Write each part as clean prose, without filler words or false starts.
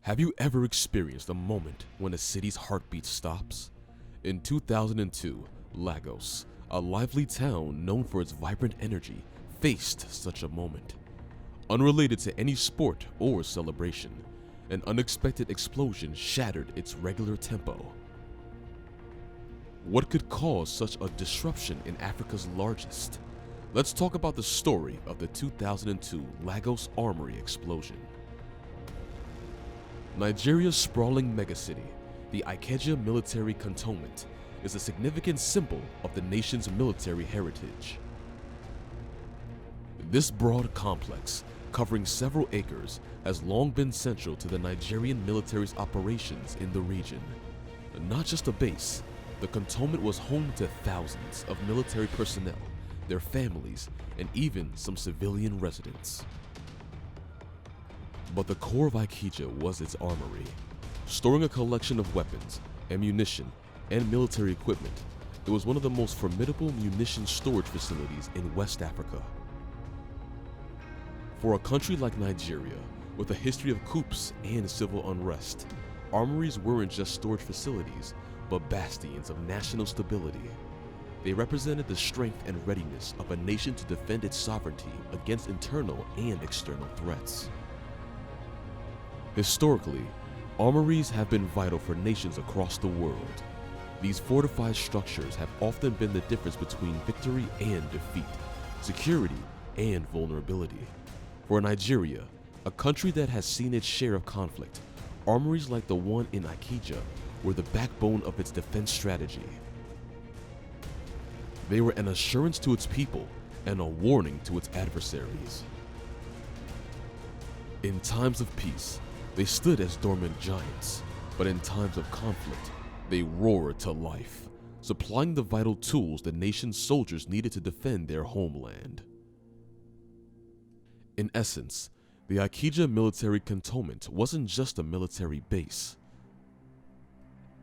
Have you ever experienced a moment when a city's heartbeat stops? In 2002, Lagos, a lively town known for its vibrant energy, faced such a moment. Unrelated to any sport or celebration, an unexpected explosion shattered its regular tempo. What could cause such a disruption in Africa's largest? Let's talk about the story of the 2002 Lagos Armory explosion. Nigeria's sprawling megacity, the Ikeja Military Cantonment, is a significant symbol of the nation's military heritage. This broad complex, covering several acres, has long been central to the Nigerian military's operations in the region. Not just a base, the cantonment was home to thousands of military personnel, their families, and even some civilian residents. But the core of Ikeja was its armory. Storing a collection of weapons, ammunition, and military equipment, it was one of the most formidable munition storage facilities in West Africa. For a country like Nigeria, with a history of coups and civil unrest, armories weren't just storage facilities, but bastions of national stability. They represented the strength and readiness of a nation to defend its sovereignty against internal and external threats. Historically, armories have been vital for nations across the world. These fortified structures have often been the difference between victory and defeat, security and vulnerability. For Nigeria, a country that has seen its share of conflict, armories like the one in Ikeja were the backbone of its defense strategy. They were an assurance to its people and a warning to its adversaries. In times of peace, they stood as dormant giants, but in times of conflict, they roared to life, supplying the vital tools the nation's soldiers needed to defend their homeland. In essence, the Ikeja Military Cantonment wasn't just a military base.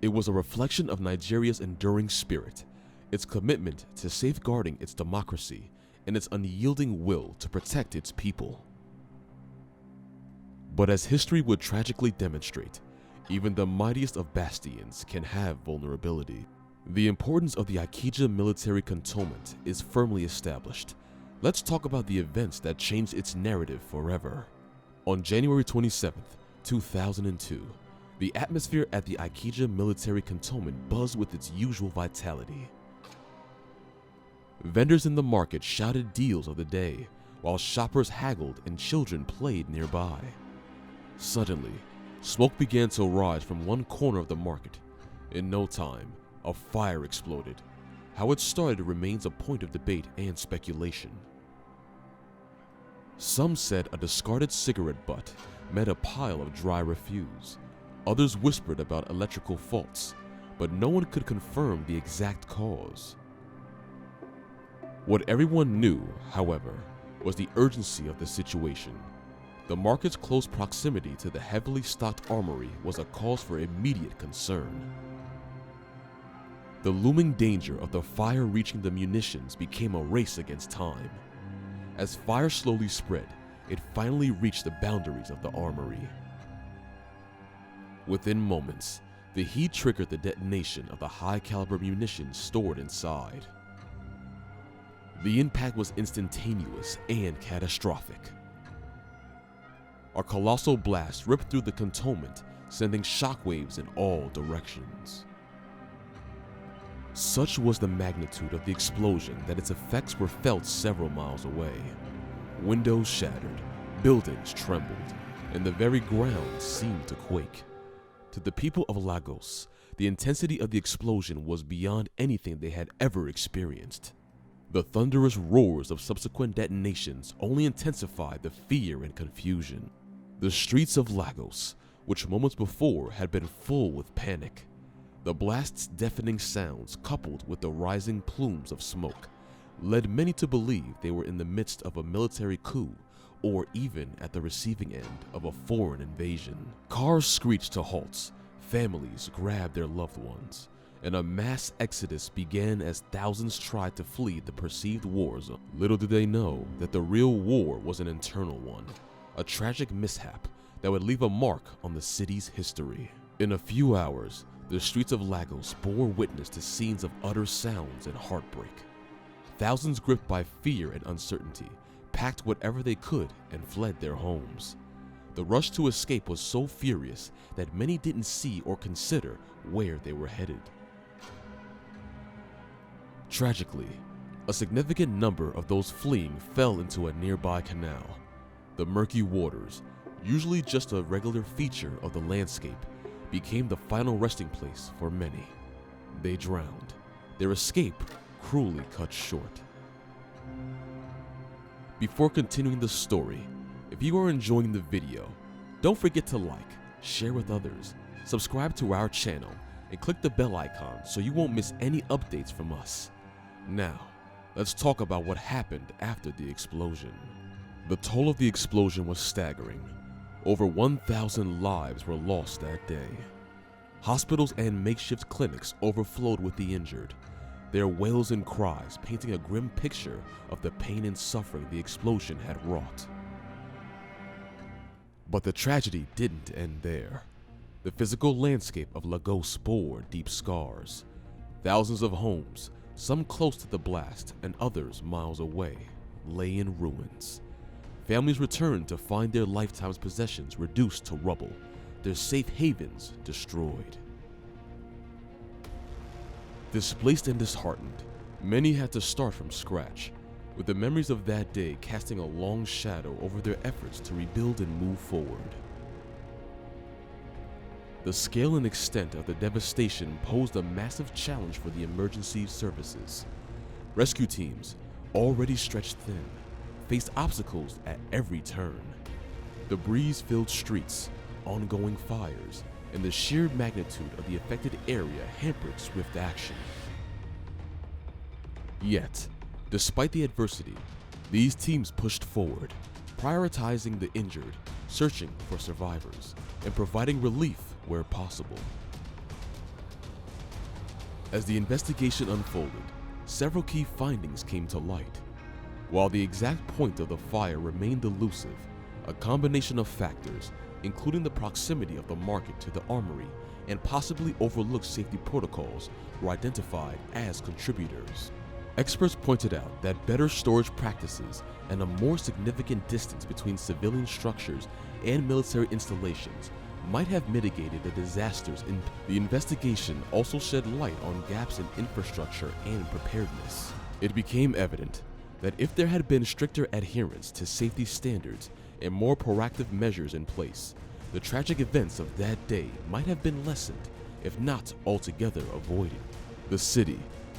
It was a reflection of Nigeria's enduring spirit, its commitment to safeguarding its democracy, and its unyielding will to protect its people. But as history would tragically demonstrate, even the mightiest of bastions can have vulnerability. The importance of the Ikeja Military Cantonment is firmly established. Let's talk about the events that changed its narrative forever. On January 27, 2002, the atmosphere at the Ikeja Military Cantonment buzzed with its usual vitality. Vendors in the market shouted deals of the day, while shoppers haggled and children played nearby. Suddenly, smoke began to rise from one corner of the market. In no time, a fire exploded. How it started remains a point of debate and speculation. Some said a discarded cigarette butt met a pile of dry refuse. Others whispered about electrical faults, but no one could confirm the exact cause. What everyone knew, however, was the urgency of the situation. The market's close proximity to the heavily stocked armory was a cause for immediate concern. The looming danger of the fire reaching the munitions became a race against time. As fire slowly spread, it finally reached the boundaries of the armory. Within moments, the heat triggered the detonation of the high-caliber munitions stored inside. The impact was instantaneous and catastrophic. A colossal blast ripped through the cantonment, sending shockwaves in all directions. Such was the magnitude of the explosion that its effects were felt several miles away. Windows shattered, buildings trembled, and the very ground seemed to quake. To the people of Lagos, the intensity of the explosion was beyond anything they had ever experienced. The thunderous roars of subsequent detonations only intensified the fear and confusion. The streets of Lagos, which moments before had been full with panic, the blast's deafening sounds coupled with the rising plumes of smoke, led many to believe they were in the midst of a military coup or even at the receiving end of a foreign invasion. Cars screeched to halts, families grabbed their loved ones, and a mass exodus began as thousands tried to flee the perceived war zone. Little did they know that the real war was an internal one, a tragic mishap that would leave a mark on the city's history. In a few hours, the streets of Lagos bore witness to scenes of utter sounds and heartbreak. Thousands gripped by fear and uncertainty packed whatever they could and fled their homes. The rush to escape was so furious that many didn't see or consider where they were headed. Tragically, a significant number of those fleeing fell into a nearby canal. The murky waters, usually just a regular feature of the landscape, became the final resting place for many. They drowned, their escape cruelly cut short. Before continuing the story, if you are enjoying the video, don't forget to like, share with others, subscribe to our channel, and click the bell icon so you won't miss any updates from us. Now, let's talk about what happened after the explosion. The toll of the explosion was staggering. Over 1,000 lives were lost that day. Hospitals and makeshift clinics overflowed with the injured, their wails and cries painting a grim picture of the pain and suffering the explosion had wrought. But the tragedy didn't end there. The physical landscape of Lagos bore deep scars. Thousands of homes, some close to the blast and others miles away, lay in ruins. Families returned to find their lifetime's possessions reduced to rubble, their safe havens destroyed. Displaced and disheartened, many had to start from scratch, with the memories of that day casting a long shadow over their efforts to rebuild and move forward. The scale and extent of the devastation posed a massive challenge for the emergency services. Rescue teams, already stretched thin, faced obstacles at every turn. The breeze-filled streets, ongoing fires, and the sheer magnitude of the affected area hampered swift action. Yet, despite the adversity, these teams pushed forward, prioritizing the injured, searching for survivors, and providing relief where possible. As the investigation unfolded, several key findings came to light. While the exact point of the fire remained elusive, a combination of factors, including the proximity of the market to the armory and possibly overlooked safety protocols, were identified as contributors. Experts pointed out that better storage practices and a more significant distance between civilian structures and military installations might have mitigated the disasters. The investigation also shed light on gaps in infrastructure and preparedness. It became evident that if there had been stricter adherence to safety standards and more proactive measures in place, the tragic events of that day might have been lessened, if not altogether avoided. The city,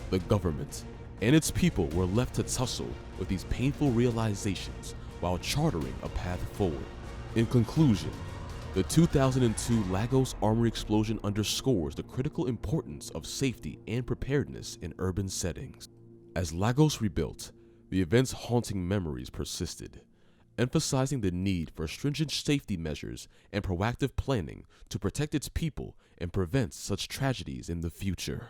the government, and its people were left to tussle with these painful realizations while charting a path forward. In conclusion, the 2002 Lagos Armory explosion underscores the critical importance of safety and preparedness in urban settings. As Lagos rebuilt, the event's haunting memories persisted, emphasizing the need for stringent safety measures and proactive planning to protect its people and prevent such tragedies in the future.